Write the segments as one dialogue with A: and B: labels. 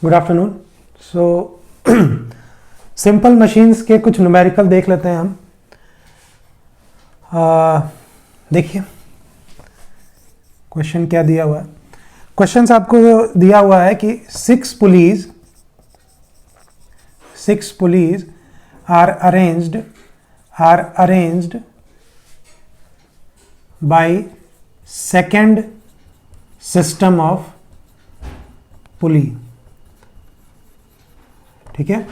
A: Good afternoon. So simple machines के कुछ numerical देख लेते हैं हम। देखिए क्वेश्चन क्या दिया हुआ है। क्वेश्चन आपको दिया हुआ है कि six pulleys are arranged by second system of pulley. ठीक है,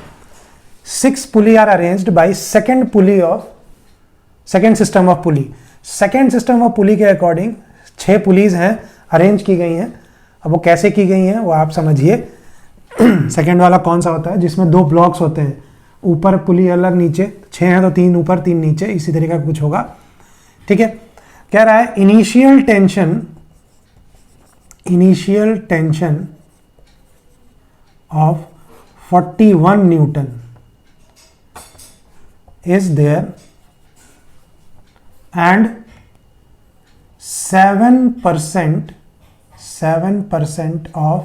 A: 6 pulley are arranged by second system of pulley. Second system of pulley के अकॉर्डिंग 6 पुलीज हैं, अरेंज की गई हैं। अब वो कैसे की गई हैं वो आप समझिए। सेकेंड वाला कौन सा होता है जिसमें 2 ब्लॉक्स होते हैं, ऊपर पुली अलग नीचे, 6 हैं तो 3 ऊपर 3 नीचे, इसी तरीके का कुछ होगा। ठीक है, कह रहा है initial tension of 41 Newton is there and 7% of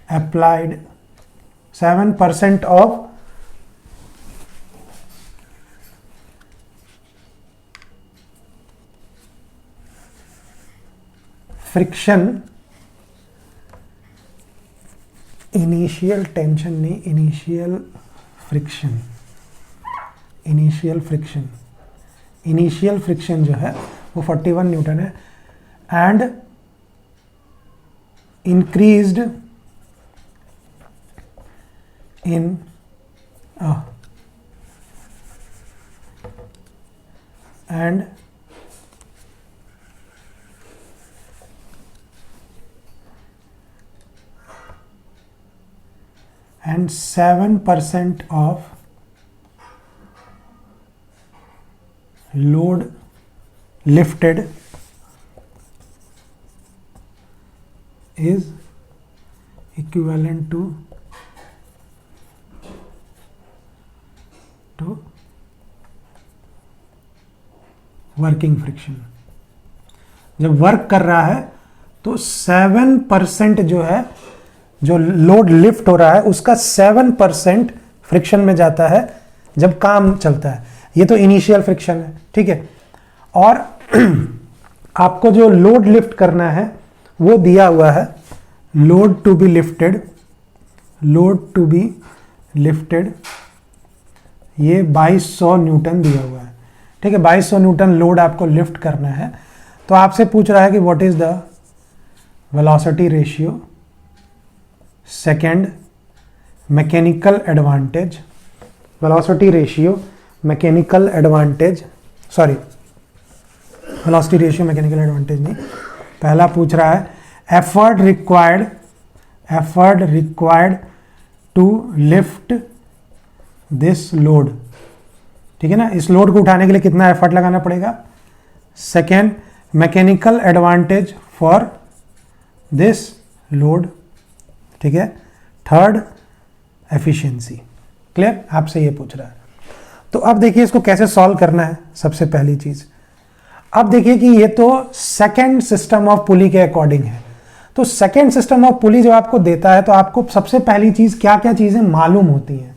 A: applied 7% of friction, initial tension नहीं, इनिशियल फ्रिक्शन जो है वो 41 न्यूटन है and increased in and 7% of load lifted is equivalent to working friction. जब वर्क कर रहा है तो 7% जो है, जो लोड लिफ्ट हो रहा है उसका 7% फ्रिक्शन में जाता है जब काम चलता है। ये तो इनिशियल फ्रिक्शन है, ठीक है। और आपको जो लोड लिफ्ट करना है वो दिया हुआ है, लोड टू बी लिफ्टेड ये 2200 न्यूटन दिया हुआ है, ठीक है। 2200 न्यूटन लोड आपको लिफ्ट करना है। तो आपसे पूछ रहा है कि what is the velocity ratio, second mechanical advantage, velocity ratio mechanical advantage, sorry velocity ratio mechanical advantage नहीं, पहला पूछ रहा है effort required to lift this load, ठीक है ना। इस लोड को उठाने के लिए कितना एफर्ट लगाना पड़ेगा। Second mechanical advantage for this load, ठीक है। Third efficiency. क्लियर, आपसे ये पूछ रहा है। तो अब देखिए इसको कैसे सॉल्व करना है। सबसे पहली चीज, अब देखिए कि ये तो सेकेंड सिस्टम ऑफ पुली के अकॉर्डिंग है। तो सेकेंड सिस्टम ऑफ पुली जब आपको देता है तो आपको सबसे पहली चीज क्या क्या चीजें मालूम होती हैं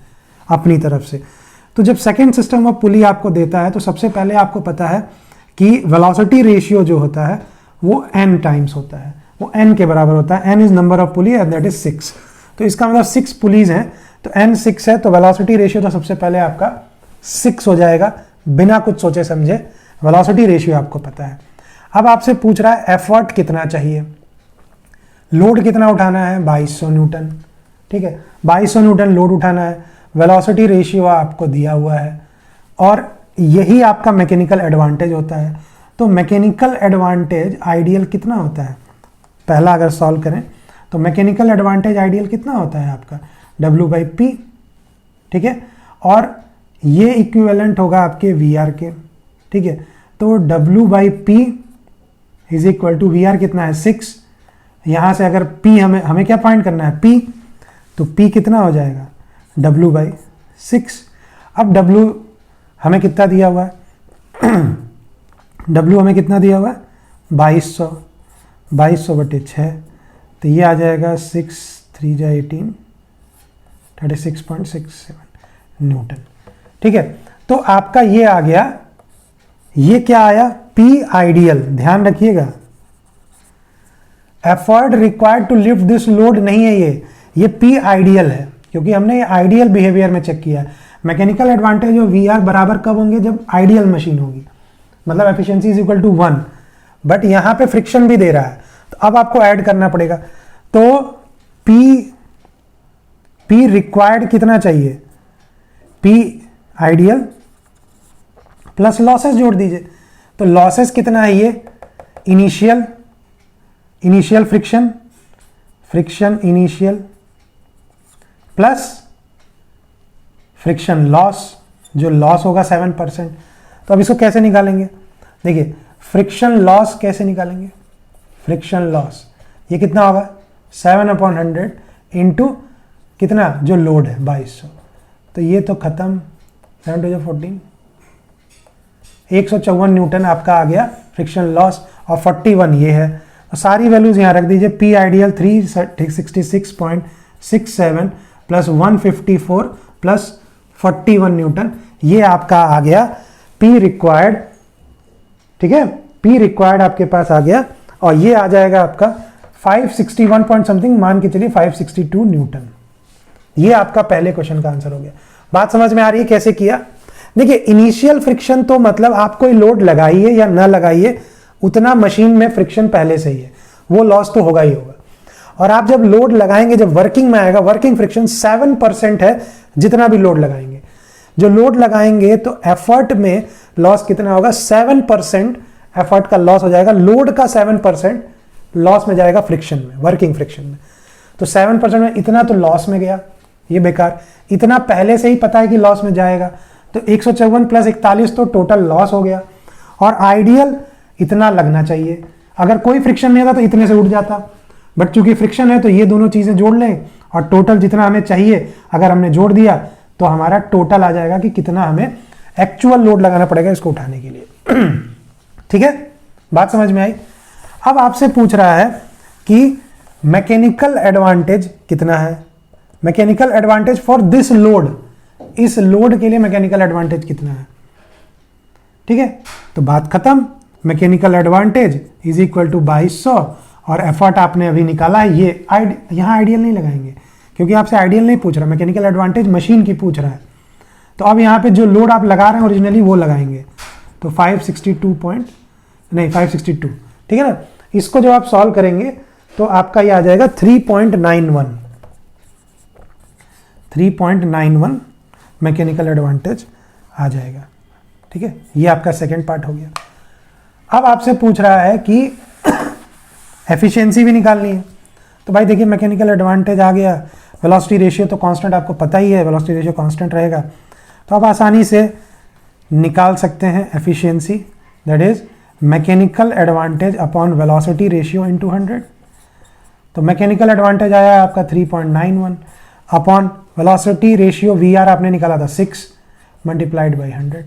A: अपनी तरफ से। तो जब सेकेंड सिस्टम ऑफ पुली आपको देता है तो सबसे पहले आपको पता है कि वेलोसिटी रेशियो जो होता है वो n टाइम्स होता है, वो n के बराबर होता है। n is number of pulley and that is 6। तो इसका मतलब 6 पुलीज हैं तो n 6 है, तो वेलोसिटी रेशियो तो सबसे पहले आपका 6 हो जाएगा बिना कुछ सोचे समझे। वेलोसिटी रेशियो आपको पता है। अब आपसे पूछ रहा है एफर्ट कितना चाहिए, लोड कितना उठाना है, 2200 न्यूटन, ठीक है। 2200 न्यूटन लोड उठाना है, वेलोसिटी रेशियो आपको दिया हुआ है और यही आपका मैकेनिकल एडवांटेज होता है। तो मैकेनिकल एडवांटेज आइडियल कितना होता है, पहला अगर सॉल्व करें तो मैकेनिकल एडवांटेज आइडियल कितना होता है आपका W/P, ठीक है। और ये इक्विवेलेंट होगा आपके VR के, ठीक है। तो W/P is equal to VR कितना है 6। यहां से अगर P हमें क्या फाइंड करना है P, तो P कितना हो जाएगा W/6। अब W हमें कितना दिया हुआ है W हमें कितना दिया हुआ है 2200 2200/6, तो ये आ जाएगा 6 3 जा 18, 36.67 न्यूटन। ठीक है, तो आपका ये आ गया, ये क्या आया, पी आइडियल। ध्यान रखिएगा, effort required to lift this load नहीं है ये पी आइडियल है, क्योंकि हमने ये आइडियल बिहेवियर में चेक किया है। मैकेनिकल एडवांटेज और वी आर बराबर कब होंगे, जब आइडियल मशीन होगी, मतलब efficiency is equal to 1, but यहां पे फ्रिक्शन भी दे रहा है, तो अब आपको ऐड करना पड़ेगा। तो पी रिक्वायर्ड कितना चाहिए, पी आइडियल प्लस लॉसेस जोड़ दीजिए। तो लॉसेस कितना है, ये initial friction initial plus friction loss, जो लॉस होगा 7%। तो अब इसको कैसे निकालेंगे, देखिए फ्रिक्शन लॉस कैसे निकालेंगे, फ्रिक्शन लॉस ये कितना होगा 7/100 इंटू कितना, जो लोड है 2200। तो ये तो खत्म, 7 to 14, 154 न्यूटन आपका आ गया फ्रिक्शन लॉस, और 41 ये है। तो सारी वैल्यूज यहां रख दीजिए, P ideal 366.67 plus 154 plus 41 Newton, ये आपका आ गया पी रिक्वायर्ड। ठीक है, पी रिक्वायर्ड आपके पास आ गया, और ये आ जाएगा आपका 561 पॉइंट समथिंग, मान के चलिए 562 न्यूटन। ये आपका पहले क्वेश्चन का आंसर हो गया। बात समझ में आ रही है कैसे किया। देखिए इनिशियल फ्रिक्शन तो मतलब आप कोई लोड लगाइए या ना लगाइए, उतना मशीन में फ्रिक्शन पहले से ही है, वो लॉस तो होगा ही होगा। और आप जब लोड लगाएंगे, जब वर्किंग में आएगा, वर्किंग फ्रिक्शन 7% है, जितना भी लोड लगाएंगे, जो लोड लगाएंगे तो एफर्ट में लॉस कितना होगा, 7% एफर्ट का लॉस हो जाएगा, लोड का 7% लॉस में जाएगा फ्रिक्शन में, वर्किंग फ्रिक्शन में। तो 7% में इतना तो लॉस में गया, ये बेकार, इतना पहले से ही पता है कि लॉस में जाएगा, तो 154 प्लस 41 तो टोटल लॉस हो गया। और आइडियल इतना लगना चाहिए, अगर कोई फ्रिक्शन नहीं था तो इतने से उठ जाता, बट चूंकि फ्रिक्शन है तो ये दोनों चीजें जोड़ लें, और टोटल जितना हमें चाहिए अगर हमने जोड़ दिया तो हमारा टोटल आ जाएगा कि कितना हमें एक्चुअल लोड लगाना पड़ेगा इसको उठाने के लिए। ठीक है, बात समझ में आई। अब आपसे पूछ रहा है कि मैकेनिकल एडवांटेज कितना है, mechanical advantage for this load, इस लोड के लिए मैकेनिकल एडवांटेज कितना है। ठीक है, तो बात खत्म, mechanical advantage is equal to 2200, और एफर्ट आपने अभी निकाला है, ये यहां आइडियल नहीं लगाएंगे क्योंकि आपसे आइडियल नहीं पूछ रहा, मैकेनिकल एडवांटेज मशीन की पूछ रहा है। तो अब यहाँ पे जो लोड आप लगा रहे हैं ओरिजिनली वो लगाएंगे, तो 562, ठीक है ना। इसको जब आप सॉल्व करेंगे तो आपका ये आ जाएगा 3.91 मैकेनिकल एडवांटेज आ जाएगा। ठीक है, ये आपका सेकेंड पार्ट हो गया। अब आपसे पूछ रहा है कि एफिशिएंसी भी निकालनी है, तो भाई देखिए मैकेनिकल एडवांटेज आ गया, वेलोसिटी रेशियो तो कांस्टेंट आपको पता ही है, वेलोसिटी रेशियो कांस्टेंट रहेगा, तो आप आसानी से निकाल सकते हैं efficiency, that is mechanical advantage upon velocity ratio into 100। तो मैकेनिकल एडवांटेज आया आपका 3.91 upon velocity ratio V R आपने निकाला था 6 मल्टीप्लाइड बाई 100,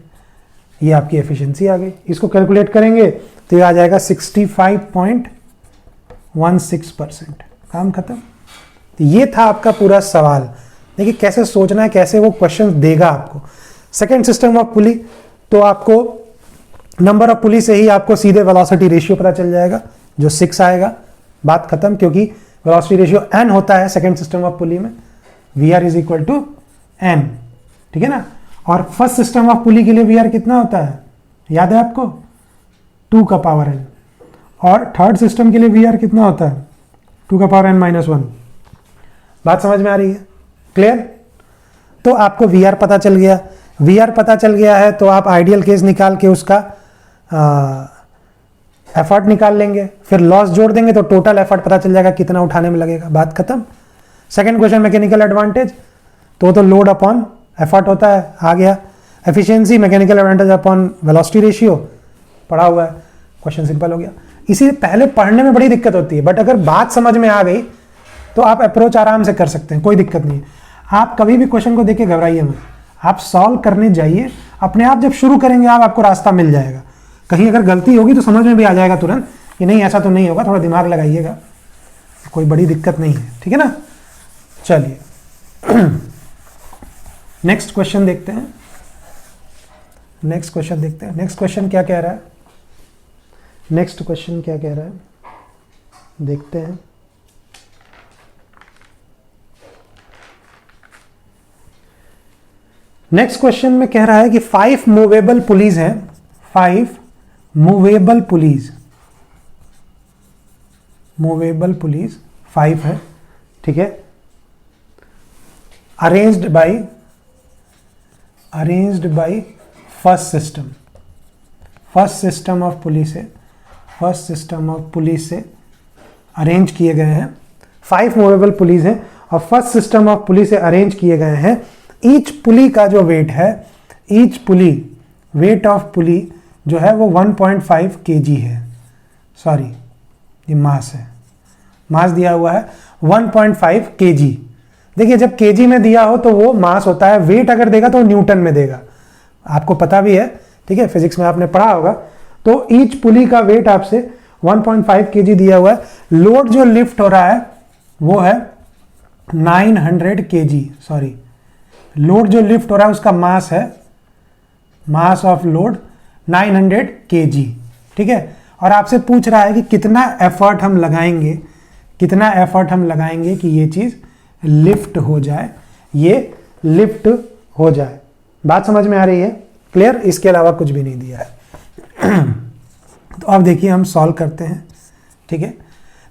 A: ये आपकी एफिशिएंसी आ गई। इसको कैलकुलेट करेंगे तो ये आ जाएगा 65.16%, काम खत्म। तो ये था आपका पूरा सवाल। देखिए कैसे सोचना है, कैसे वो क्वेश्चन देगा आपको। सेकेंड सिस्टम ऑफ पुली, तो आपको नंबर ऑफ पुली से ही आपको सीधे वेलोसिटी रेशियो पता चल जाएगा, जो 6 आएगा, बात खत्म, क्योंकि वेलोसिटी रेशियो n होता है सेकेंड सिस्टम ऑफ पुली में, V R is equal to n, ठीक है ना। और फर्स्ट सिस्टम ऑफ पुली के लिए वी आर कितना होता है, याद है आपको, 2 का पावर n, और थर्ड सिस्टम के लिए वी आर कितना होता है, 2 का पावर n माइनस 1। बात समझ में आ रही है, क्लियर। तो आपको वी आर पता चल गया, वी आर पता चल गया है तो आप आइडियल केस निकाल के उसका एफर्ट निकाल लेंगे, फिर लॉस जोड़ देंगे तो टोटल एफर्ट पता चल जाएगा कितना उठाने में लगेगा, बात खत्म। सेकंड क्वेश्चन मैकेनिकल एडवांटेज, तो लोड अपॉन एफर्ट होता है, आ गया। Efficiency mechanical advantage upon velocity ratio पढ़ा हुआ है, क्वेश्चन सिंपल हो गया। इसी पहले पढ़ने में बड़ी दिक्कत होती है, बट अगर बात समझ में आ गई तो आप अप्रोच आराम से कर सकते हैं, कोई दिक्कत नहीं है। आप कभी भी क्वेश्चन को देख के घबराइए मत, आप सॉल्व करने जाइए, अपने आप जब शुरू करेंगे आपको रास्ता मिल जाएगा। कहीं अगर गलती होगी तो समझ में भी आ जाएगा तुरंत कि नहीं ऐसा तो नहीं होगा, थोड़ा दिमाग लगाइएगा, कोई बड़ी दिक्कत नहीं है, ठीक है ना। चलिए नेक्स्ट क्वेश्चन देखते हैं। नेक्स्ट क्वेश्चन देखते हैं। नेक्स्ट क्वेश्चन क्या कह रहा है? नेक्स्ट क्वेश्चन क्या कह रहा है देखते हैं। नेक्स्ट क्वेश्चन में कह रहा है कि 5 मूवेबल पुलीज हैं, 5 मूवेबल पुलीज, मूवेबल पुलीज 5 है, ठीक है, arranged by first system, first system of police है, फर्स्ट सिस्टम ऑफ पुलिस से अरेंज किए गए हैं। 5 मूवेबल पुलिस हैं और फर्स्ट सिस्टम ऑफ पुलिस से अरेंज किए गए हैं। ईच पुली का जो वेट है, each pulley, weight of pulley जो है वो 1.5 kg है, सॉरी ये मास है, मास दिया हुआ है 1.5 kg। देखिए जब kg में दिया हो तो वो मास होता है, वेट अगर देगा तो न्यूटन में देगा, आपको पता भी है, ठीक है, फिजिक्स में आपने पढ़ा होगा। तो ईच पुली का वेट आपसे 1.5 kg दिया हुआ है। लोड जो लिफ्ट हो रहा है वो है 900 kg, सॉरी लोड जो लिफ्ट हो रहा है उसका मास है, मास ऑफ लोड 900 kg, ठीक है। और आपसे पूछ रहा है कि कितना एफर्ट हम लगाएंगे, कितना एफर्ट हम लगाएंगे कि ये चीज लिफ्ट हो जाए, ये लिफ्ट हो जाए। बात समझ में आ रही है? क्लियर? इसके अलावा कुछ भी नहीं दिया है। तो अब देखिए हम सॉल्व करते हैं, ठीक है।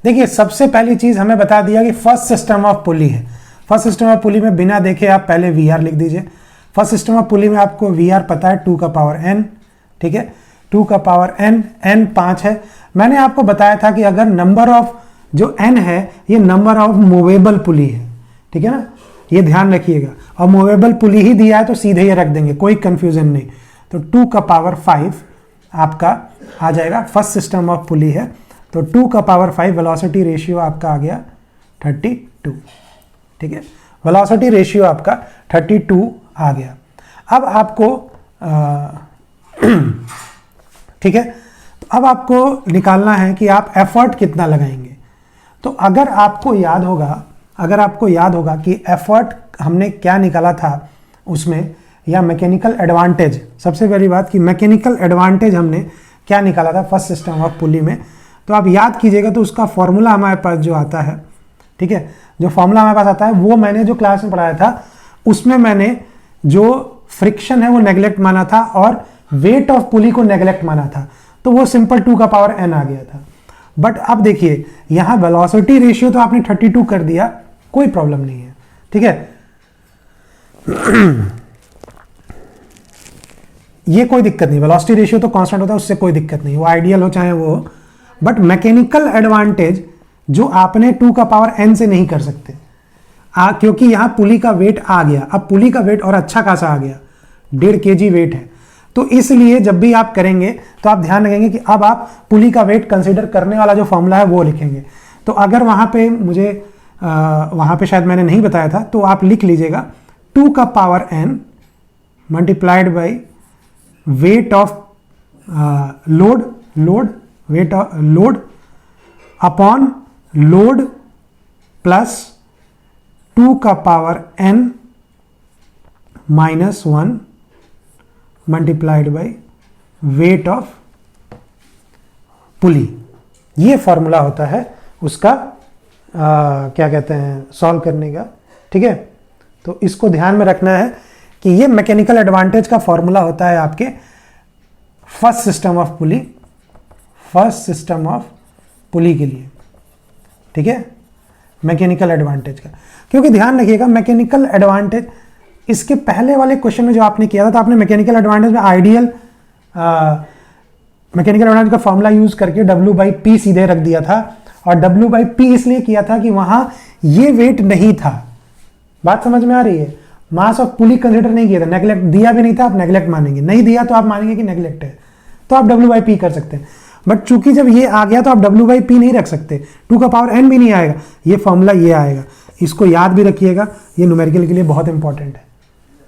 A: देखिए सबसे पहली चीज हमें बता दिया कि फर्स्ट सिस्टम ऑफ पुली है। फर्स्ट सिस्टम ऑफ पुली में बिना देखे आप पहले वी आर लिख दीजिए। फर्स्ट सिस्टम ऑफ पुली में आपको वी आर पता है 2 का पावर n, ठीक है, 2 का पावर n, n 5 है। मैंने आपको बताया था कि अगर नंबर ऑफ जो n है ये नंबर ऑफ मूवेबल पुली है, ठीक है ना, ये ध्यान रखिएगा। और मूवेबल पुली ही दिया है तो सीधे ये रख देंगे, कोई कंफ्यूजन नहीं। तो 2 का पावर 5 आपका आ जाएगा, फर्स्ट सिस्टम ऑफ पुली है। तो 2 का पावर 5 वेलोसिटी रेशियो आपका आ गया 32, ठीक है, वेलोसिटी रेशियो आपका 32 आ गया। अब आपको ठीक है, तो अब आपको निकालना है कि आप एफर्ट कितना लगाएंगे। तो अगर आपको याद होगा, अगर आपको याद होगा कि एफर्ट हमने क्या निकाला था उसमें, या मैकेनिकल एडवांटेज, सबसे पहली बात कि मैकेनिकल एडवांटेज हमने क्या निकाला था फर्स्ट सिस्टम ऑफ पुली में, तो आप याद कीजिएगा। तो उसका फॉर्मूला हमारे पास जो आता है, ठीक है, जो फॉर्मूला हमारे पास आता है वो मैंने जो क्लास में पढ़ाया था उसमें मैंने जो फ्रिक्शन है वो नेग्लेक्ट माना था और वेट ऑफ पुली को नेग्लेक्ट माना था, तो वो सिंपल 2 का पावर n आ गया था। बट अब देखिए यहां वेलोसिटी रेशियो तो आपने 32 कर दिया, कोई प्रॉब्लम नहीं है, ठीक है। ये कोई दिक्कत नहीं, वेलोसिटी रेशियो तो कांस्टेंट होता है, उससे कोई दिक्कत नहीं, वो आइडियल हो चाहे वो हो। बट मैकेनिकल एडवांटेज जो आपने 2 का पावर n से नहीं कर सकते, क्योंकि यहां पुली का वेट आ गया। अब पुली का वेट और अच्छा खासा आ गया, 1.5 kg वेट है, तो इसलिए जब भी आप करेंगे तो आप ध्यान रखेंगे कि अब आप पुली का वेट कंसीडर करने वाला जो फॉर्मूला है वो लिखेंगे। तो अगर वहां पे मुझे वहां पे शायद मैंने नहीं बताया था, तो आप लिख लीजिएगा 2 का power n multiplied by weight of weight of load upon load plus 2 का power n minus 1 multiplied by weight of pulley. ये फॉर्मूला होता है उसका क्या कहते हैं, सॉल्व करने का, ठीक है। तो इसको ध्यान में रखना है कि ये मैकेनिकल एडवांटेज का फॉर्मूला होता है आपके first system of pulley, first system of pulley के लिए, ठीक है, मैकेनिकल एडवांटेज का। क्योंकि ध्यान रखिएगा मैकेनिकल एडवांटेज, इसके पहले वाले क्वेश्चन में जो आपने किया था तो आपने मैकेनिकल एडवांटेज में आइडियल मैकेनिकल एडवांटेज का फॉर्मूला यूज करके W/P सीधे रख दिया था, और W/P इसलिए किया था कि वहां ये वेट नहीं था। बात समझ में आ रही है? मास ऑफ पुली कंसीडर नहीं किया था, नेग्लेक्ट दिया भी नहीं था, आप नेग्लेक्ट मानेंगे, नहीं दिया तो आप मानेंगे कि नेग्लेक्ट है, तो आप W/P कर सकते हैं। बट चूंकि जब ये आ गया तो आप W/P नहीं रख सकते, 2 का पावर n भी नहीं आएगा, ये फॉर्मूला ये आएगा। इसको याद भी रखिएगा, ये न्यूमेरिकल के लिए बहुत इंपॉर्टेंट है,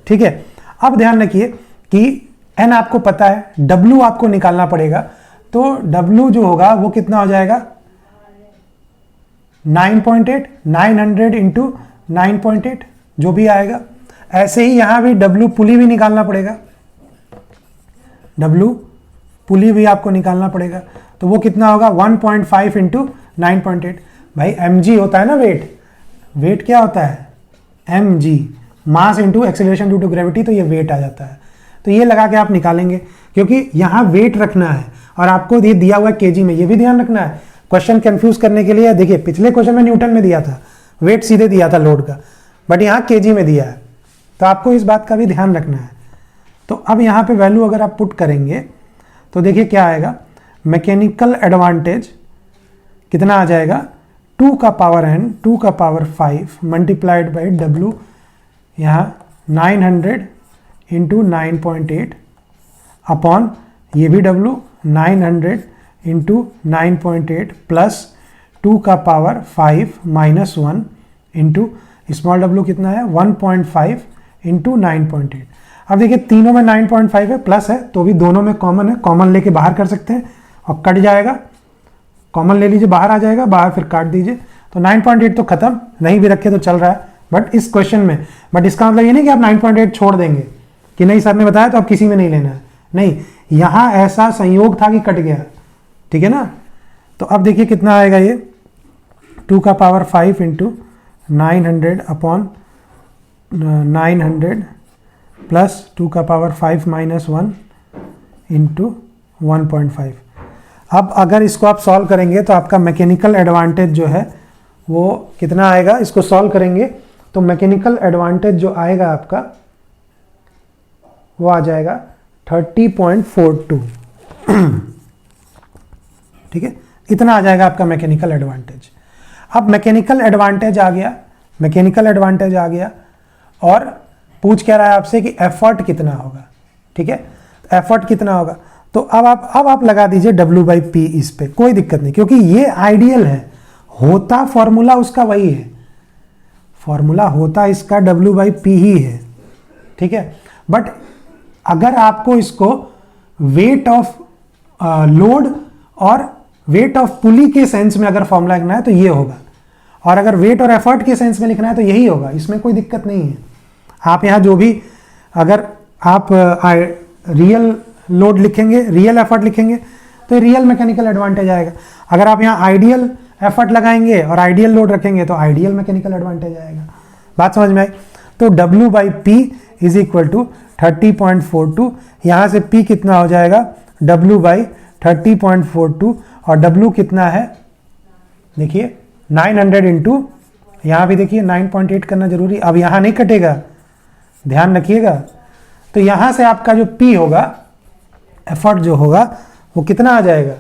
A: ठीक है। अब ध्यान रखिए कि n आपको पता है, W आपको निकालना पड़ेगा। तो W जो होगा वो कितना हो जाएगा, 9.8, 900 इंटू 9.8 जो भी आएगा। ऐसे ही यहां भी W पुली भी निकालना पड़ेगा, W पुली भी आपको निकालना पड़ेगा। तो वो कितना होगा 1.5 इंटू 9.8। भाई mg होता है ना वेट, वेट क्या होता है mg, mass into acceleration due to gravity, तो ये वेट आ जाता है। तो ये लगा के आप निकालेंगे, क्योंकि यहाँ वेट रखना है और आपको ये दिया हुआ है केजी में, ये भी ध्यान रखना है। क्वेश्चन कंफ्यूज करने के लिए देखिए पिछले क्वेश्चन में न्यूटन में दिया था, वेट सीधे दिया था लोड का, बट यहाँ केजी में दिया है, तो आपको इस बात का भी ध्यान रखना है। तो अब यहाँ पे वैल्यू अगर आप पुट करेंगे तो देखिए क्या आएगा, मैकेनिकल एडवांटेज कितना आ जाएगा 2 का पावर n 2 का पावर 5 मल्टीप्लाइड बाई W, यहाँ 900 इंटू 9.8 अपॉन ये भी W 900 इंटू 9.8 प्लस 2 का power 5 minus 1 into small w कितना है 1.5 इंटू 9.8। अब देखिए तीनों में 9.5 है, प्लस है तो भी दोनों में कॉमन है, कॉमन लेके बाहर कर सकते हैं और कट जाएगा, कॉमन ले लीजिए बाहर आ जाएगा, बाहर फिर काट दीजिए। तो 9.8 तो खत्म, नहीं भी रखे तो चल रहा है बट इस क्वेश्चन में, बट इसका मतलब ये नहीं कि आप 9.8 छोड़ देंगे कि नहीं सर ने बताया तो आप किसी में नहीं लेना है, नहीं, यहां ऐसा संयोग था कि कट गया, ठीक है ना। तो अब देखिए कितना आएगा ये 2 का पावर 5 इंटू 900 अपॉन 900 प्लस 2 का पावर 5 माइनस 1 इंटू 1.5। अब अगर इसको आप सॉल्व करेंगे तो आपका मैकेनिकल एडवांटेज जो है वो कितना आएगा, इसको सॉल्व करेंगे तो मैकेनिकल एडवांटेज जो आएगा आपका वो आ जाएगा 30.42 ठीक है, इतना आ जाएगा आपका मैकेनिकल एडवांटेज। अब मैकेनिकल एडवांटेज आ गया, मैकेनिकल एडवांटेज आ गया और पूछ क्या रहा है आपसे कि एफर्ट कितना होगा, ठीक है, एफर्ट कितना होगा। तो अब आप लगा दीजिए W बाई पी इस पे, कोई दिक्कत नहीं, क्योंकि ये आइडियल है, होता फॉर्मूला उसका वही है, फॉर्मूला होता इसका W बाई पी ही है, ठीक है। बट अगर आपको इसको वेट ऑफ लोड और वेट ऑफ पुली के सेंस में अगर फॉर्मूला लिखना है तो ये होगा, और अगर वेट और एफर्ट के सेंस में लिखना है तो यही होगा, इसमें कोई दिक्कत नहीं है। आप यहाँ जो भी, अगर आप रियल लोड लिखेंगे, रियल एफर्ट लिखेंगे तो रियल मैकेनिकल एडवांटेज आएगा। अगर आप यहाँ आइडियल एफर्ट लगाएंगे और आइडियल लोड रखेंगे तो आइडियल मैकेनिकल एडवांटेज आएगा। बात समझ में आई। तो W by P is equal to 30.42, यहाँ से P कितना हो जाएगा W बाई 30.42 और W कितना है देखिए 900 इंटू, यहाँ भी देखिए 9.8 करना जरूरी, अब यहाँ नहीं कटेगा, ध्यान रखिएगा। तो यहाँ से आपका जो P होगा, एफर्ट जो होगा वो कितना आ जाएगा,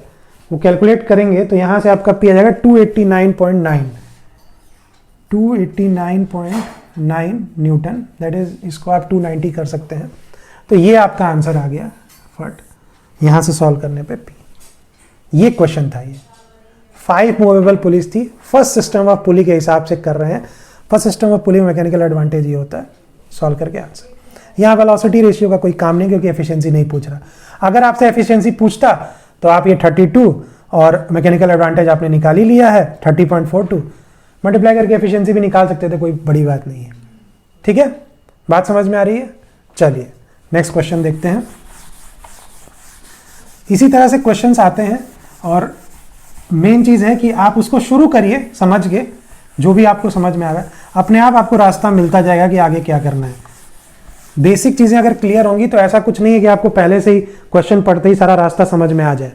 A: वो कैलकुलेट करेंगे तो यहाँ से आपका P आ जाएगा 289.9 न्यूटन, दैट इज, इसको आप 290 कर सकते हैं। तो ये आपका आंसर आ गया एफर्ट, यहाँ से सॉल्व करने पे P। ये क्वेश्चन था, ये 5 मूवेबल पुलिस थी, फर्स्ट सिस्टम ऑफ पुली के हिसाब से कर रहे हैं। फर्स्ट सिस्टम ऑफ पुली में मैकेनिकल एडवांटेज ये होता है, सॉल्व करके आंसर। यहाँ वेलोसिटी रेशियो का कोई काम नहीं, क्योंकि एफिशिएंसी नहीं पूछ रहा। अगर आपसे एफिशिएंसी पूछता तो आप ये 32 और मैकेनिकल एडवांटेज आपने निकाल ही लिया है 30.42, मल्टीप्लाई करके एफिशिएंसी भी निकाल सकते थे, कोई बड़ी बात नहीं है, ठीक है। बात समझ में आ रही है। चलिए नेक्स्ट क्वेश्चन देखते हैं। इसी तरह से क्वेश्चंस आते हैं और मेन चीज है कि आप उसको शुरू करिए समझ के, जो भी आपको समझ में आ रहा है अपने आप आपको रास्ता मिलता जाएगा कि आगे क्या करना है। बेसिक चीजें अगर क्लियर होंगी तो ऐसा कुछ नहीं है कि आपको पहले से ही क्वेश्चन पढ़ते ही सारा रास्ता समझ में आ जाए,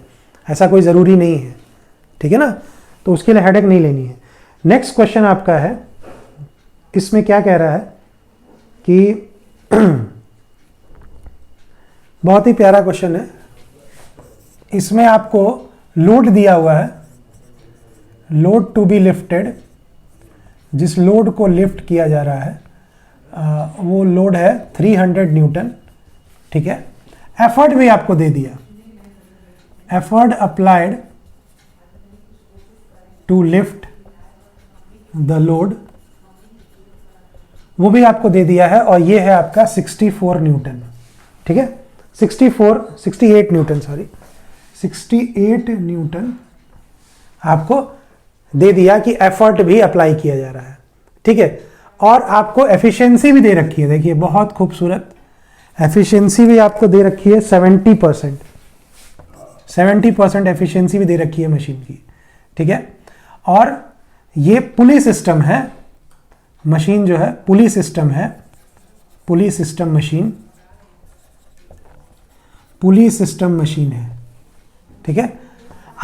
A: ऐसा कोई जरूरी नहीं है, ठीक है ना। तो उसके लिए हेडेक नहीं लेनी है। नेक्स्ट क्वेश्चन आपका है, इसमें क्या कह रहा है कि बहुत ही प्यारा क्वेश्चन है। इसमें आपको लोड दिया हुआ है, लोड टू बी लिफ्टेड, जिस लोड को लिफ्ट किया जा रहा है वो लोड है 300 न्यूटन, ठीक है। एफर्ट भी आपको दे दिया, effort applied to lift the load, वो भी आपको दे दिया है, और ये है आपका 64 न्यूटन, ठीक है। 68 न्यूटन, सॉरी 68 न्यूटन आपको दे दिया कि एफर्ट भी अप्लाई किया जा रहा है, ठीक है। और आपको एफिशिएंसी भी दे रखी है, देखिए बहुत खूबसूरत एफिशिएंसी भी आपको दे रखी है 70%, 70% एफिशिएंसी भी दे रखी है मशीन की, ठीक है। और ये पुली सिस्टम है, मशीन जो है पुली सिस्टम है, पुली सिस्टम मशीन, पुली सिस्टम मशीन है, ठीक है।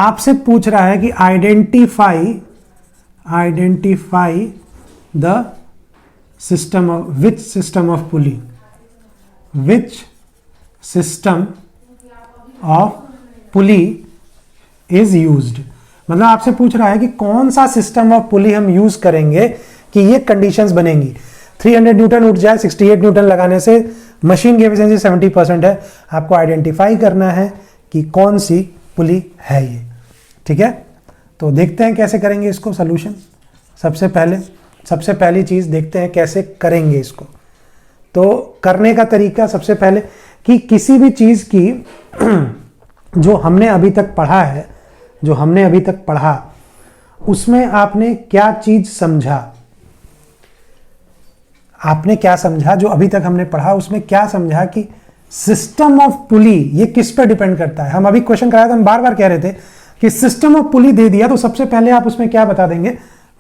A: आपसे पूछ रहा है कि identify the system of which system of pulley, which system of pulley is used, मतलब आपसे पूछ रहा है कि कौन सा सिस्टम ऑफ पुली हम यूज करेंगे कि ये कंडीशंस बनेंगी। 300 न्यूटन उठ जाए, 68 न्यूटन लगाने से मशीन की एफिशिएंसी 70% है। आपको आइडेंटिफाई करना है कि कौन सी पुली है ये, ठीक है। तो देखते हैं कैसे करेंगे इसको सॉल्यूशन। सबसे पहली चीज देखते हैं कैसे करेंगे इसको। तो करने का तरीका सबसे पहले कि किसी भी चीज की जो हमने अभी तक पढ़ा है, जो हमने अभी तक पढ़ा उसमें आपने क्या चीज समझा, आपने क्या समझा, जो अभी तक हमने पढ़ा उसमें क्या समझा कि सिस्टम ऑफ पुली ये किस पर डिपेंड करता है। हम अभी क्वेश्चन कराया था, हम बार बार कह रहे थे कि सिस्टम ऑफ पुली दे दिया तो सबसे पहले आप उसमें क्या बता देंगे,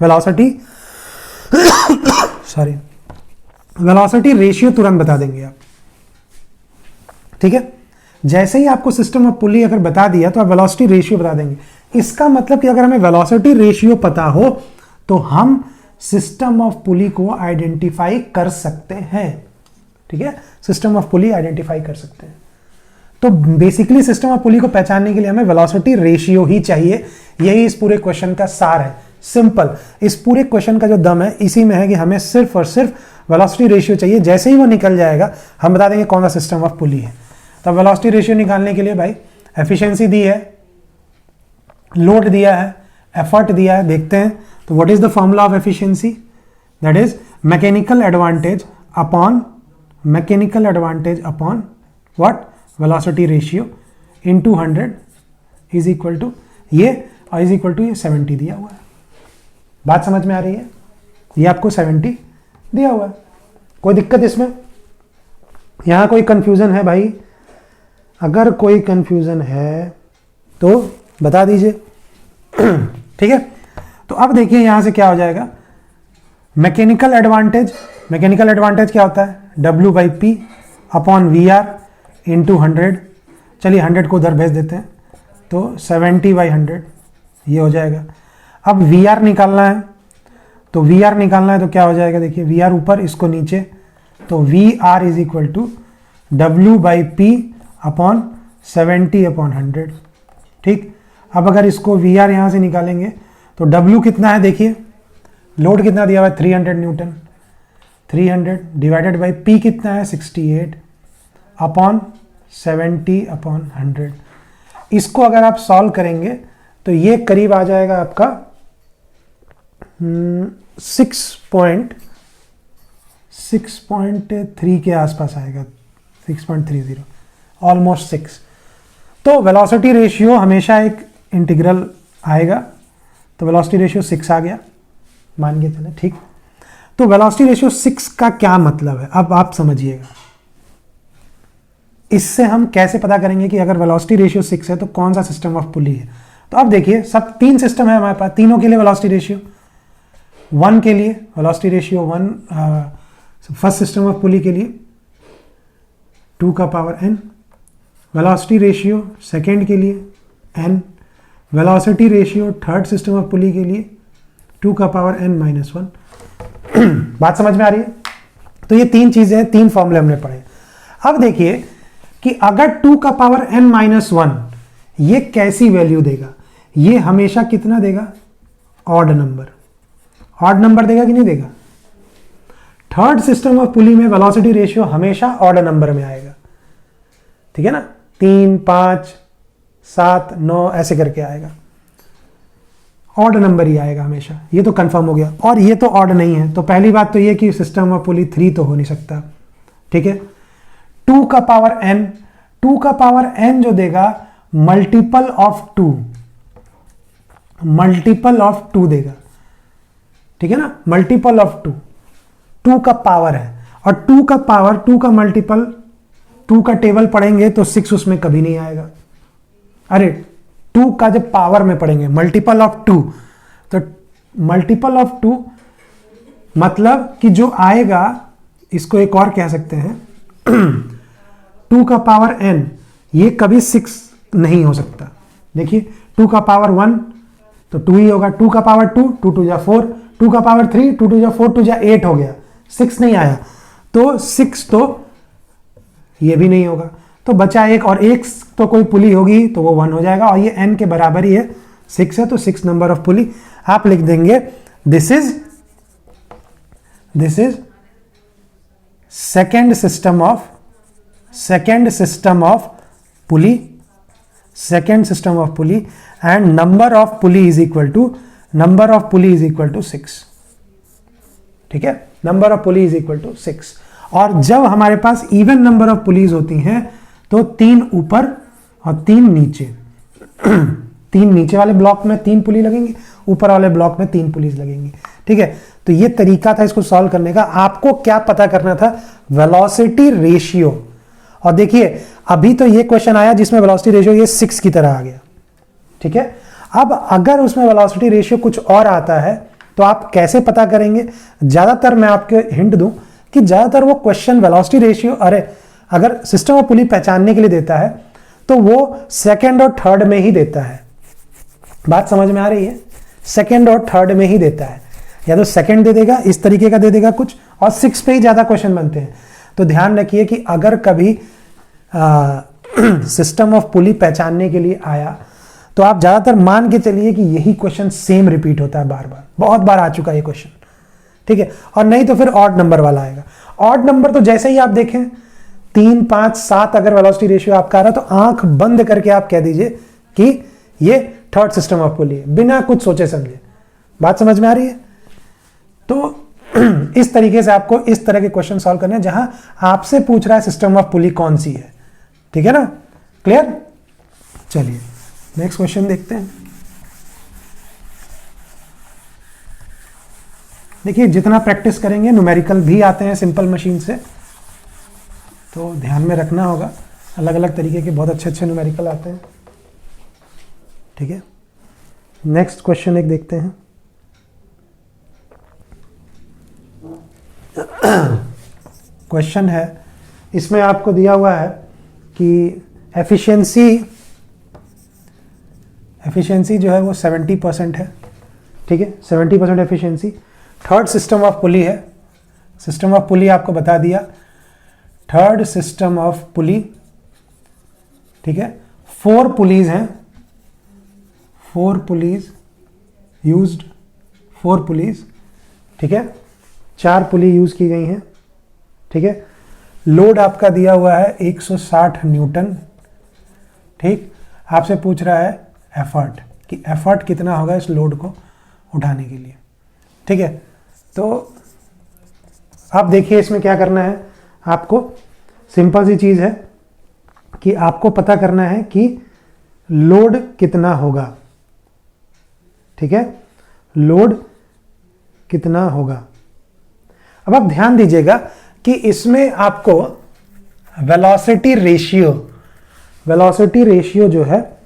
A: वेलोसिटी सॉरी वेलोसिटी रेशियो तुरंत बता देंगे आप, ठीक है। जैसे ही आपको सिस्टम ऑफ पुली अगर बता दिया तो आप वेलोसिटी रेशियो बता देंगे। इसका मतलब कि अगर हमें वेलोसिटी रेशियो पता हो तो हम सिस्टम ऑफ पुली को आइडेंटिफाई कर सकते हैं, ठीक है। सिस्टम ऑफ पुली आइडेंटिफाई कर सकते हैं। तो बेसिकली सिस्टम ऑफ पुली को पहचानने के लिए हमें वेलोसिटी रेशियो ही चाहिए। यही इस पूरे क्वेश्चन का सार है, सिंपल। इस पूरे क्वेश्चन का जो दम है इसी में है कि हमें सिर्फ और सिर्फ वेलोसिटी रेशियो चाहिए। जैसे ही वो निकल जाएगा हम बता देंगे कौन सा सिस्टम ऑफ पुली है। तो वेलोसिटी रेशियो निकालने के लिए भाई एफिशिएंसी दी है, लोड दिया है, एफर्ट दिया है। देखते हैं तो what is the formula of efficiency, that is mechanical advantage upon what, velocity ratio into 100 is equal to ये, और इज इक्वल टू ये 70 दिया हुआ है। बात समझ में आ रही है? ये आपको 70 दिया हुआ है। कोई दिक्कत इसमें? यहां कोई कंफ्यूजन है भाई? अगर कोई कंफ्यूजन है तो बता दीजिए, ठीक है। तो अब देखिए यहां से क्या हो जाएगा, मैकेनिकल एडवांटेज क्या होता है, W/P अपॉन VR इंटू 100। चलिए 100 को उधर भेज देते हैं, तो 70/100 ये हो जाएगा। अब VR निकालना है, तो क्या हो जाएगा, देखिए VR ऊपर इसको नीचे, तो VR is equal to W/P upon 70/100, ठीक। अब अगर इसको VR यहां से निकालेंगे तो W कितना है, देखिए लोड कितना दिया हुआ है 300 न्यूटन, 300 डिवाइडेड बाई P कितना है 68 अपॉन 70/100। इसको अगर आप सॉल्व करेंगे तो ये करीब आ जाएगा आपका 6.3 के आसपास आएगा, 6.30, ऑलमोस्ट 6। तो वेलोसिटी रेशियो हमेशा एक इंटीग्रल आएगा, तो वेलोसिटी रेशियो 6 आ गया, मान के चले, ठीक। तो वेलोसिटी रेशियो 6 का क्या मतलब है, अब आप समझिएगा। इससे हम कैसे पता करेंगे कि अगर वेलोसिटी रेशियो 6 है तो कौन सा सिस्टम ऑफ पुली है। तो अब देखिए सब 3 सिस्टम है हमारे पास, तीनों के लिए वेलोसिटी रेशियो 1 के लिए velocity ratio 1, first system of pulley के लिए 2 का power n, velocity ratio second के लिए n, velocity ratio third system of pulley के लिए 2 का पावर n-1। बात समझ में आ रही है? तो ये 3 चीजें, 3 फॉर्मूले हमने पढ़े। अब देखिए कि अगर 2 का पावर n-1 ये कैसी वैल्यू देगा, ये हमेशा कितना देगा, ऑड नंबर देगा कि नहीं देगा। थर्ड सिस्टम ऑफ पुली में वेलोसिटी रेशियो हमेशा ऑड नंबर में आएगा, ठीक है ना, 3, 5, 7, 9 ऐसे करके आएगा, ऑड नंबर ही आएगा हमेशा। ये तो कंफर्म हो गया। और ये तो ऑड नहीं है, तो पहली बात तो ये कि सिस्टम ऑफ पुली 3 तो हो नहीं सकता, ठीक है। 2 का पावर n जो देगा मल्टीपल ऑफ 2 देगा, ठीक है ना, मल्टीपल ऑफ 2। 2 का पावर है, और 2 का पावर, 2 का मल्टीपल, 2 का टेबल पढ़ेंगे तो 6 उसमें कभी नहीं आएगा। अरे 2 का जब पावर में पढ़ेंगे, मल्टीपल ऑफ 2, तो मल्टीपल ऑफ 2 मतलब कि जो आएगा, इसको एक और कह सकते हैं 2 का पावर n, ये कभी 6 नहीं हो सकता। देखिए 2 का पावर 1 तो 2 ही होगा, 2 का पावर 2, 2 2 जा 4, 2 का पावर 3, 2 2 जा 4, 2 जा 8 हो गया, 6 नहीं आया, तो 6 तो ये भी नहीं होगा, तो बचा एक, और एक तो कोई पुली होगी तो वो 1 हो जाएगा, और ये n के बराबर ही है, 6 है, तो 6 नंबर ऑफ पुली। आप लिख देंगे this is second system of pulley, second system of pulley, and number of pulley is equal to 6। ठीक है, number of pulley is equal to 6। और जब हमारे पास इवन नंबर ऑफ पुलीज होती हैं तो 3 ऊपर और 3 नीचे 3 नीचे वाले ब्लॉक में 3 पुली लगेंगी, ऊपर वाले ब्लॉक में 3 पुलीज लगेंगी। ठीक है, तो ये तरीका था इसको सॉल्व करने का। आपको क्या पता करना था? Velocity ratio. और देखिए अभी तो ये क्वेश्चन आया जिसमें वेलोसिटी रेशियो ये 6 की तरह आ गया। ठीक है, अब अगर उसमें वेलोसिटी रेशियो कुछ और आता है तो आप कैसे पता करेंगे? ज्यादातर मैं आपको हिंट दूं कि ज्यादातर वो क्वेश्चन वेलोसिटी रेशियो, अगर सिस्टम ऑफ पुली पहचानने के लिए देता है तो वो सेकंड और थर्ड में ही देता है। बात समझ में आ रही है? सेकंड और थर्ड में ही देता है, या तो सेकंड दे देगा, इस तरीके का दे देगा कुछ, और 6 पे ही ज्यादा क्वेश्चन बनते हैं। तो ध्यान रखिए कि अगर कभी सिस्टम ऑफ पुली पहचानने के लिए आया तो आप ज्यादातर मान के चलिए कि यही क्वेश्चन सेम रिपीट होता है बार बार, बहुत बार आ चुका है ये क्वेश्चन। ठीक है, और नहीं तो फिर ऑड नंबर वाला आएगा। ऑड नंबर तो जैसे ही आप देखें 3, 5, 7 अगर वेलोसिटी रेशियो आपका आ रहा है तो आंख बंद करके आप कह दीजिए कि ये थर्ड सिस्टम ऑफ पुली है, बिना कुछ सोचे समझे। बात समझ में आ रही है? तो इस तरीके से आपको इस तरह के क्वेश्चन सॉल्व करने हैं जहां आपसे पूछ रहा है सिस्टम ऑफ पुली कौन सी है। ठीक है ना? क्लियर? चलिए नेक्स्ट क्वेश्चन देखते हैं। देखिए जितना प्रैक्टिस करेंगे न्यूमेरिकल भी आते हैं सिंपल मशीन से, तो ध्यान में रखना होगा। अलग अलग तरीके के बहुत अच्छे अच्छे न्यूमेरिकल आते हैं। ठीक है, नेक्स्ट क्वेश्चन एक देखते हैं। क्वेश्चन है, इसमें आपको दिया हुआ है कि एफिशिएंसी जो है वो 70% है। ठीक है, 70% efficiency. Third system of pulley है। सिस्टम ऑफ पुली आपको बता दिया, थर्ड सिस्टम ऑफ पुली। ठीक है, 4 पुलीज हैं, 4 पुलीज यूज्ड, 4 पुलीज। ठीक है, 4 पुली यूज की गई हैं। ठीक है, लोड आपका दिया हुआ है 160 न्यूटन। ठीक, आपसे पूछ रहा है एफर्ट, कि एफर्ट कितना होगा इस लोड को उठाने के लिए। ठीक है, तो आप देखिए इसमें क्या करना है। आपको सिंपल सी चीज है कि आपको पता करना है कि लोड कितना होगा। ठीक है, लोड कितना होगा। अब आप ध्यान दीजिएगा कि इसमें आपको वेलोसिटी रेशियो जो है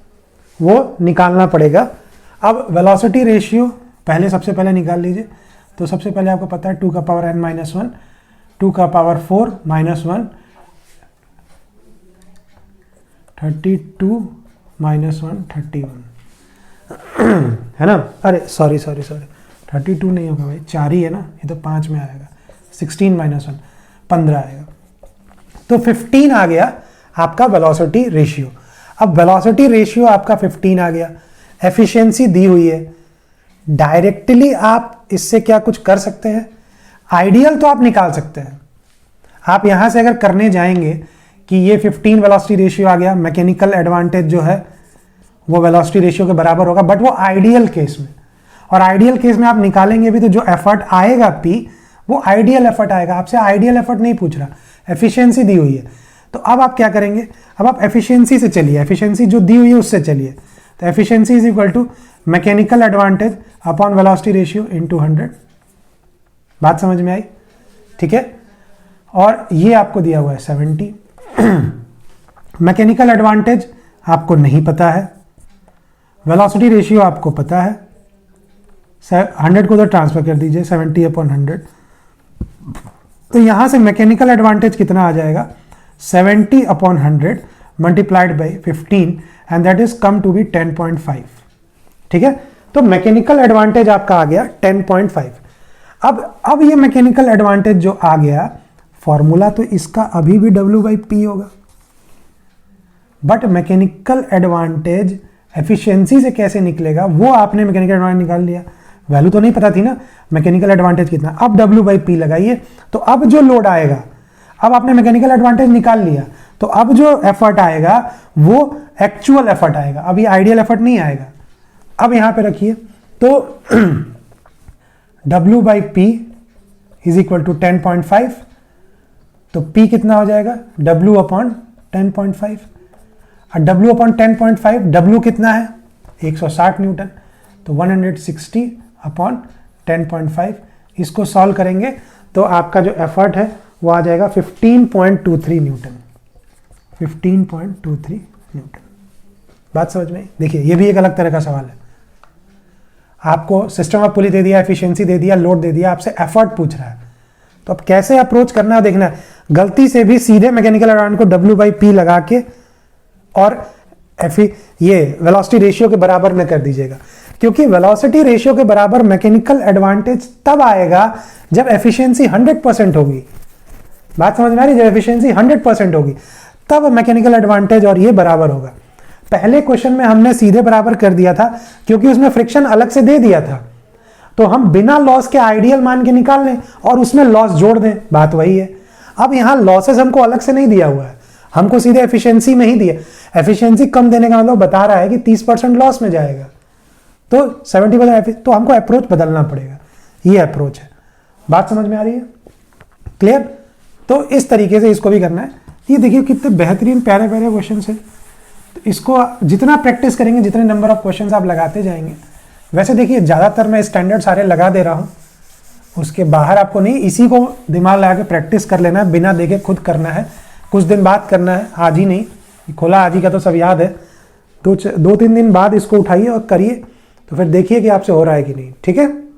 A: वो निकालना पड़ेगा। अब वेलोसिटी रेशियो सबसे पहले निकाल लीजिए। तो सबसे पहले आपको पता है 2 का पावर n - 1, 2 का पावर 4 - 1, 32 - 1 31 है ना? अरे सॉरी 32 नहीं होगा भाई, 4 ही है ना, ये तो 5 में आएगा। 16 - 1 15 आएगा, तो 15 आ गया आपका वेलोसिटी रेशियो। अब वेलोसिटी रेशियो आपका 15 आ गया। एफिशिएंसी दी हुई है, डायरेक्टली आप इससे क्या कुछ कर सकते हैं? आइडियल तो आप निकाल सकते हैं। आप यहां से अगर करने जाएंगे कि ये 15 वेलोसिटी रेशियो आ गया, मैकेनिकल एडवांटेज जो है वो वेलोसिटी रेशियो के बराबर होगा, बट वो आइडियल केस में। और आइडियल केस में आप निकालेंगे भी तो जो एफर्ट आएगा P, वो आइडियल एफर्ट आएगा। आपसे आइडियल एफर्ट नहीं पूछ रहा, एफिशिएंसी दी हुई है। तो अब आप क्या करेंगे? अब आप एफिशिएंसी से चलिए, एफिशिएंसी जो दी हुई है उससे चलिए। तो efficiency is equal to mechanical advantage upon velocity ratio into 100। बात समझ में आई? ठीक है, और ये आपको दिया हुआ है 70। मैकेनिकल एडवांटेज आपको नहीं पता है, वेलोसिटी रेशियो आपको पता है, 100 को तो ट्रांसफर कर दीजिए 70/100, तो यहां से मैकेनिकल एडवांटेज कितना आ जाएगा 70/100 multiplied by 15 and that is come to be 10.5। ठीक है, तो मैकेनिकल एडवांटेज आपका आ गया 10.5। अब ये मैकेनिकल एडवांटेज जो आ गया, फॉर्मूला तो इसका अभी भी W/P होगा, बट मैकेनिकल एडवांटेज एफिशिएंसी से कैसे निकलेगा वो आपने मैकेनिकल एडवांटेज निकाल लिया, वैल्यू तो नहीं पता थी ना मैकेनिकल एडवांटेज कितना। अब W/P लगाइए, तो अब जो लोड आएगा, अब आपने मैकेनिकल एडवांटेज निकाल लिया, तो अब जो एफर्ट आएगा वो एक्चुअल एफर्ट आएगा, अब ये आइडियल एफर्ट नहीं आएगा। अब यहां पे रखिए, तो W/P इज इक्वल टू 10.5, तो P कितना हो जाएगा W/10.5, और W/10.5 W कितना है 160 न्यूटन, तो 160/10.5। इसको सॉल्व करेंगे तो आपका जो एफर्ट है वो आ जाएगा 15.23 न्यूटन, 15.23 न्यूटन। बात समझ में? देखिए ये भी एक अलग तरह का सवाल है, आपको सिस्टम ऑफ पुली दे दिया, एफिशिएंसी दे दिया, लोड दे दिया, आपसे एफर्ट पूछ रहा है, तो अब कैसे अप्रोच करना है देखना है। गलती से भी सीधे मैकेनिकल एडवांटेज को W/P लगा के और ये वेलोसिटी रेशियो के बराबर में कर दीजिएगा, क्योंकि वेलोसिटी रेशियो के बराबर मैकेनिकल एडवांटेज तब आएगा जब एफिशिएंसी 100% होगी। बात समझ में आ रही है? जब एफिशिएंसी 100% होगी तब मैकेनिकल एडवांटेज और ये बराबर होगा। पहले क्वेश्चन में हमने सीधे बराबर कर दिया था क्योंकि उसमें फ्रिक्शन अलग से दे दिया था, तो हम बिना लॉस के आइडियल मान के निकाल लें और उसमें लॉस जोड़ दें, बात वही है। अब यहां लॉसेस हमको अलग से नहीं दिया हुआ है, हमको सीधे एफिशिएंसी में ही दिया। एफिशिएंसी कम देने का मतलब बता रहा है कि 30% लॉस में जाएगा, तो 70%, तो हमको अप्रोच बदलना पड़ेगा, ये अप्रोच है। बात समझ में आ रही है? क्लियर? तो इस तरीके से इसको भी करना है। ये देखिए कितने बेहतरीन प्यारे प्यारे क्वेश्चन है, तो इसको जितना प्रैक्टिस करेंगे, जितने नंबर ऑफ क्वेश्चन आप लगाते जाएंगे। वैसे देखिए ज़्यादातर मैं स्टैंडर्ड सारे लगा दे रहा हूँ, उसके बाहर आपको नहीं, इसी को दिमाग लगा के प्रैक्टिस कर लेना है, बिना देखे खुद करना है, कुछ दिन बाद करना है, आज ही नहीं। खोला आज ही का तो सब याद है, 2-3 दिन बाद इसको उठाइए और करिए, तो फिर देखिए कि आपसे हो रहा है कि नहीं। ठीक है?